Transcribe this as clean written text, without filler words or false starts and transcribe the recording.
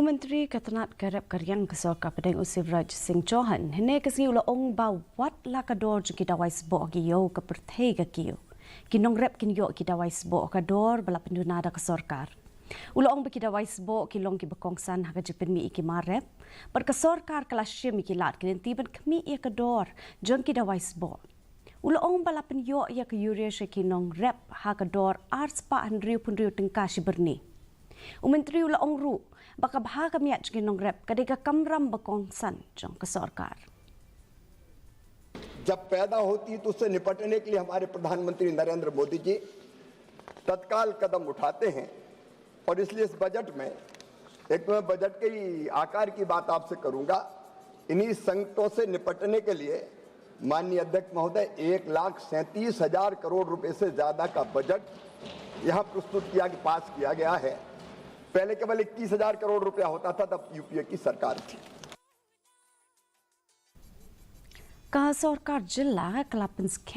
Menteri Ketenat Kerap Karian Kesorka Pedang Usivraj Singh Chauhan hene kasi ulaong ba wat lakador jki dawai sbo giyo ke perthei ke kiyo kinong rep kinyo ki dawai sbo kador bala pendunada kesorkar ulaong beki dawai sbo kilong ki bekongsan haga jepin mi iki marep per kesorkar kelasye mi kilat kinen tiban kemi ia kador jeng ki dawai sbo ulaong bala penyo ia ke yuria kinong rep hagador arspa andriu punriu tengkashi berni Menteri ulaong ru baka bahaga miat ginong rep kadega kamram बकौंसन जंग का सरकार जब पैदा होती है तो उससे निपटने के लिए हमारे प्रधानमंत्री नरेंद्र मोदी जी तत्काल कदम उठाते हैं और इसलिए इस बजट में एक तो मैं बजट के आकार की बात आपसे करूंगा इन्हीं संकटों से निपटने के लिए माननीय अध्यक्ष महोदय 1,37,000 करोड़ रुपए से ज्यादा का बजट यहां प्रस्तुत पास किया गया है। पहले केवल 21,000 करोड़ रुपया होता था तब यूपीए की सरकार थी। कहा सरकार जिला कलापन